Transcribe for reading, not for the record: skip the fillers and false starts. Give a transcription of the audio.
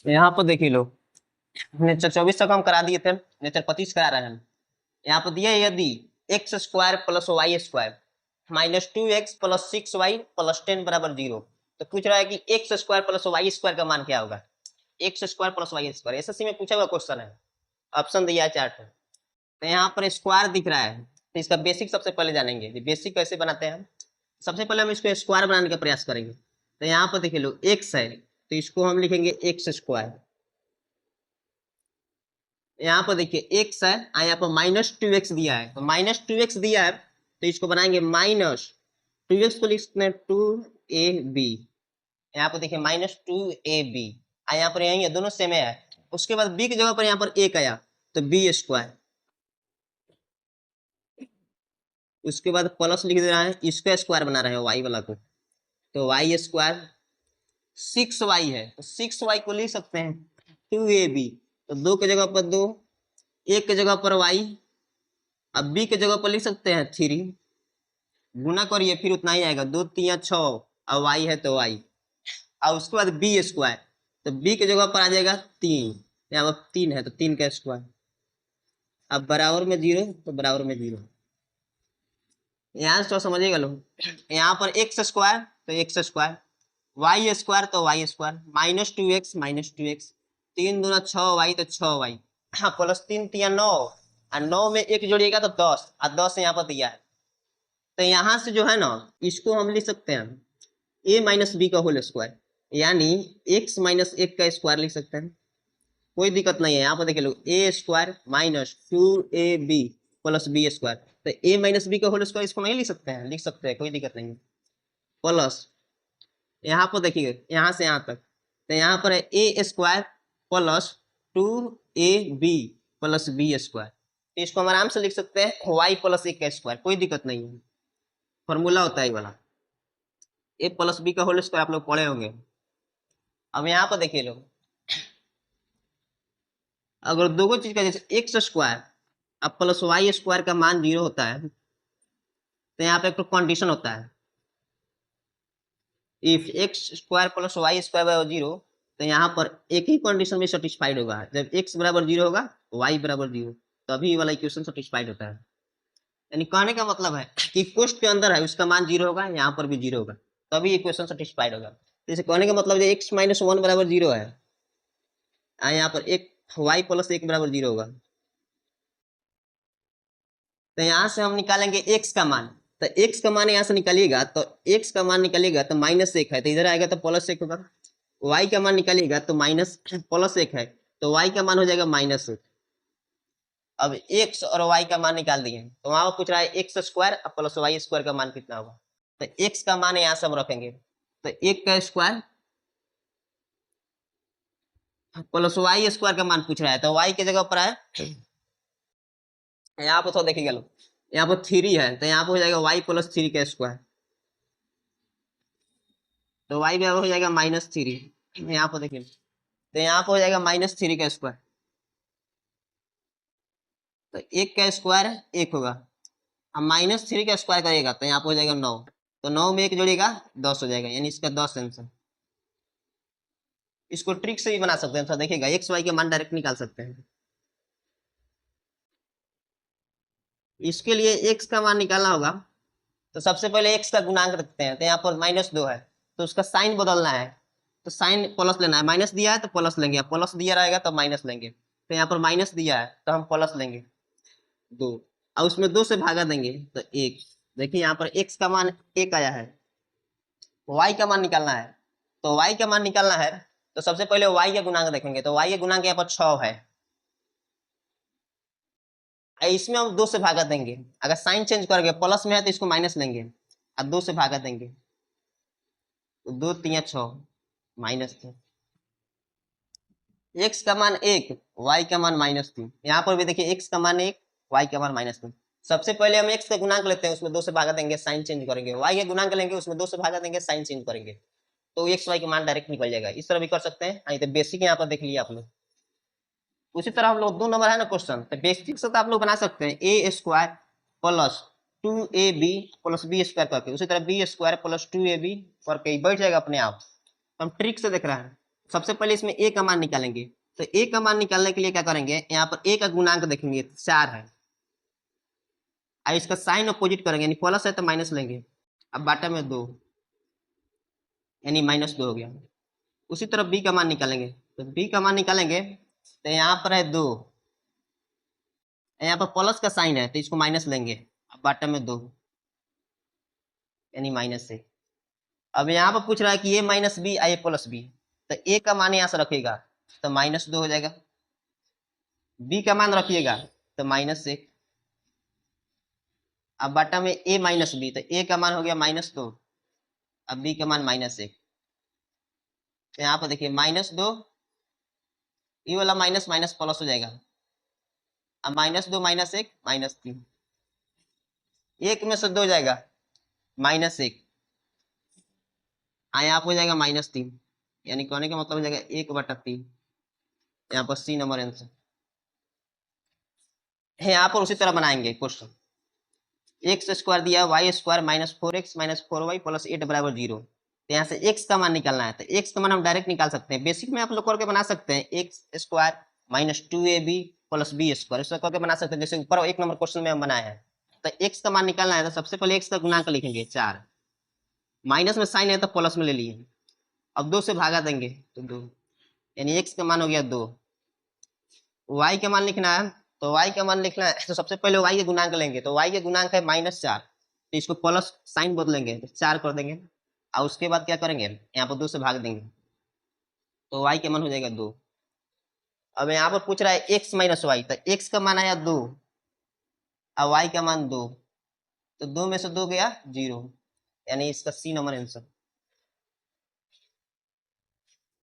यहाँ पर देखिए लो, नेचर 24 तक हम करा दिए थे, नेचर 25 करा रहे हैं। यहाँ पर दिया यदि x square plus y square minus 2x plus 6y plus 10 बराबर 0, तो पूछ रहा है कि x square plus y square का मान क्या होगा। X square plus y square SSC में पूछा हुआ क्वेश्चन है, ऑप्शन दिया है चार्ट में। तो यहाँ पर स्क्वायर दिख रहा है, तो इसका बेसिक सबसे पहले जानेंगे। बेसिक कैसे बनाते हैं, सबसे पहले हम इसको स्क्वायर बनाने का प्रयास करेंगे। तो यहाँ पर देखिए लो, एक्स है तो इसको हम लिखेंगे एक्स स्क्वायर। यहाँ पर देखिए एक्स है, यहाँ पर माइनस 2x दिया है, तो माइनस 2x दिया है तो इसको बनाएंगे माइनस 2x को लिख सकते हैं 2ab। यहाँ पर देखिए माइनस 2ab, यहाँ पर यही है, दोनों सेम है। उसके बाद b की जगह पर यहाँ पर एक आया तो बी स्क्वायर, उसके बाद प्लस लिख दे रहा है, इसका स्क्वायर बना रहे हैं वाई वाला को, तो वाई स्क्वायर 6y है तो 6y को लिख सकते हैं 2ab, तो दो की जगह पर दो, एक की जगह पर y, अब b की जगह पर लिख सकते हैं 3, गुना करिए फिर उतना ही आएगा, 2 3 6, अब y है तो y, और उसके बाद बी स्क्वायर, तो b की जगह पर आ जाएगा 3, यहाँ पर 3 है तो 3 का स्क्वायर, अब बराबर में 0 तो बराबर में 0। यहाँ से तो समझिएगा लोग, यहाँ पर एक्स स्क्वायर तो एक्स स्क्वायर, वाई स्क्वायर तो वाई स्क्वायर, माइनस 2x, 3 दूना 6y तो 6y, हाँ प्लस 3 3 9, और 9 में एक जोड़िएगा तो 10, और 10 यहाँ पर दिया है। तो यहाँ से जो है ना, इसको हम लिख सकते हैं a माइनस बी का होल स्क्वायर, यानी x माइनस 1 का स्क्वायर लिख सकते हैं, कोई दिक्कत नहीं है। यहाँ पर देखिए लोग, A square minus 2ab plus B square, तो a माइनस बी का होल स्क्वायर इसको नहीं लिख सकते हैं, लिख सकते हैं, कोई दिक्कत नहीं है। प्लस यहाँ पर देखिए यहाँ से यहाँ तक, तो यहाँ पर है A square plus 2ab plus B square, तो इसको हम आराम से लिख सकते हैं वाई प्लस 1 का स्क्वायर, कोई दिक्कत नहीं है, फॉर्मूला होता है ये वाला। ए प्लस बी का होल स्क्वायर आप लोग पढ़े होंगे। अब यहाँ पर देखिए लोग, अगर दो चीज का जैसे एक्स स्क्वायर अब प्लस वाई स्क्वायर का मान 0 होता है, तो यहाँ पे एक तो कंडीशन होता है, if x square plus y square by 0, तो यहाँ पर एक ही कंडीशन में सेटिस्फाइड होगा, जब एक्स बराबर 0 होगा वाई बराबर 0, तभी ये वाला इक्वेशन सेटिस्फाइड होता है। यानी कहने का मतलब है कि कोष्ट के अंदर है उसका मान 0 होगा, यहाँ पर भी 0 होगा, तभी इक्वेशन सेटिस्फाइड होगा। जैसे कहने का मतलब है एक्स माइनस 1 बराबर 0 है, यहाँ पर एक वाई प्लस 1 बराबर 0 होगा, तो यहाँ से हम निकालेंगे एक्स का मान, तो एक्स का मान यहाँ से निकालिएगा, तो एक्स का मान निकालिएगा तो माइनस 1 है, तो इधर आएगा तो प्लस 1 होगा। वाई का मान निकालिएगा तो माइनस प्लस 1 है, तो वाई का मान हो जाएगा माइनस 1। अब एक्स और वाई का मान निकाल दिए, तो वहां पूछ रहा है x square plus y square का मान कितना होगा, तो एक्स का मान यहाँ से हम रखेंगे, तो 1 का स्क्वायर प्लस वाई स्क्वायर का मान पूछ रहा है, तो वाई की जगह पर है, यहाँ पर तो देखिएगा लोग, यहाँ पर 3 है तो यहाँ पर हो जाएगा वाई प्लस 3 का स्क्वायर, तो वाई बराबर हो जाएगा -3, यहाँ पर देखिए, तो यहाँ पर हो जाएगा -3 का स्क्वायर, तो 1 का स्क्वायर 1 होगा, अब -3 का स्क्वायर करेगा तो यहाँ पर हो जाएगा 9, तो 9 में 1 जोड़ेगा 10 हो जाएगा, यानी इसका 10 आंसर। इसको ट्रिक से भी बना सकते हैं, देखिएगा एक्स वाई के मान डायरेक्ट निकाल सकते हैं। इसके लिए एक्स का मान निकालना होगा, तो सबसे पहले एक्स का गुणांक रखते हैं, तो यहाँ पर -2 है तो उसका साइन बदलना है, तो साइन प्लस लेना है, माइनस दिया है तो प्लस लेंगे, प्लस दिया रहेगा तो माइनस लेंगे, तो यहाँ पर माइनस दिया है तो हम प्लस लेंगे 2, और उसमें 2 से भागा देंगे तो 1। देखिए यहाँ पर एक्स का मान 1 आया है, वाई का मान निकालना है, तो वाई का मान निकालना है तो सबसे पहले वाई का गुणांक देखेंगे, तो वाई का गुणांक यहाँ पर 6 है, इसमें हम 2 से भागा देंगे, अगर साइन चेंज करके प्लस में है तो इसको माइनस लेंगे और 2 से भागा देंगे, तो 2 3 6 -3, एक्स का मान 1 वाई का मान -3, यहाँ पर भी देखिए एक्स का मान 1 वाई का मान -3। सबसे पहले हम एक्स का गुणांक लेते हैं, उसमें 2 से भागा देंगे, साइन चेंज करेंगे, वाई का गुणांक लेंगे, उसमें 2 से भागा देंगे, साइन चेंज करेंगे, तो एक्स वाई का मान डायरेक्ट निकल जाएगा। इस तरह भी कर सकते हैं, तो बेसिक यहाँ पर देख लिया आप लोग। उसी तरह हम लोग 2 नंबर है ना क्वेश्चन, तो बेसिक से तो आप लोग बना सकते हैं A square plus 2ab plus B square करके, उसी तरह बी स्क्वायर प्लस 2ab करके बैठ जाएगा अपने आप, हम ट्रिक से देख रहे हैं। सबसे पहले इसमें ए का मान निकालेंगे। तो ए का मान निकालने के लिए क्या करेंगे, यहाँ पर ए का गुणांक देखेंगे 4 है, और इसका साइन अपोजिट करेंगे, यानी प्लस है तो माइनस लेंगे। अब बाटा में 2, यानी -2 हो गया। उसी तरह बी का मान निकालेंगे। तो बी का मान निकालेंगे तो यहाँ पर है 2, यहाँ पर प्लस का साइन है तो इसको माइनस लेंगे। अब बाटा में 2, यानी -1। अब यहाँ पर पूछ रहा है कि ए माइनस बी आ ए प्लस बी, तो ए का मान यहाँ से रखिएगा तो -2 हो जाएगा, बी का मान रखिएगा तो -1। अब बाटा में ए माइनस बी, तो ए का मान हो गया -2, अब बी का मान -1। तो यहाँ पर देखिए -2, ये वाला माइनस माइनस प्लस हो जाएगा। अब -2 -1 -3, एक में से 2 जाएगा -1, यहाँ पर हो जाएगा -3, यानी कहने का मतलब हो जाएगा 1/3। यहाँ पर सी नंबर आंसर है। यहाँ पर उसी तरह बनाएंगे क्वेश्चन, x² दिया y² -4x -4y + 8 = 0। तो यहाँ से x का मान निकालना है, तो x का मान हम डायरेक्ट निकाल सकते हैं। बेसिक में आप लोग करके बना सकते हैं, x² - 2ab + b², ऐसा करके बना सकते हैं, जैसे ऊपर 1 नंबर क्वेश्चन में हम बनाए हैं। तो x का मान निकालना है, तो सबसे पहले x का गुणांक लिखेंगे 4, माइनस में साइन है तो प्लस में ले लिए। अब 2 से भागा देंगे तो 2, यानी x का मान हो गया 2। y का मान लिखना है, तो y का मान लिखना है तो सबसे पहले y के गुणांक लेंगे। तो y के गुणांक है -4, तो इसको प्लस साइन बदलेंगे तो 4 कर देंगे, और उसके बाद क्या करेंगे, यहाँ पर 2 से भाग देंगे तो y के मान हो जाएगा 2। अब यहाँ पर पूछ रहा है x - y, तो x का मान आया 2 और y का मान 2, तो 2 में से 2 गया 0, यानी इसका सी नंबर आंसर।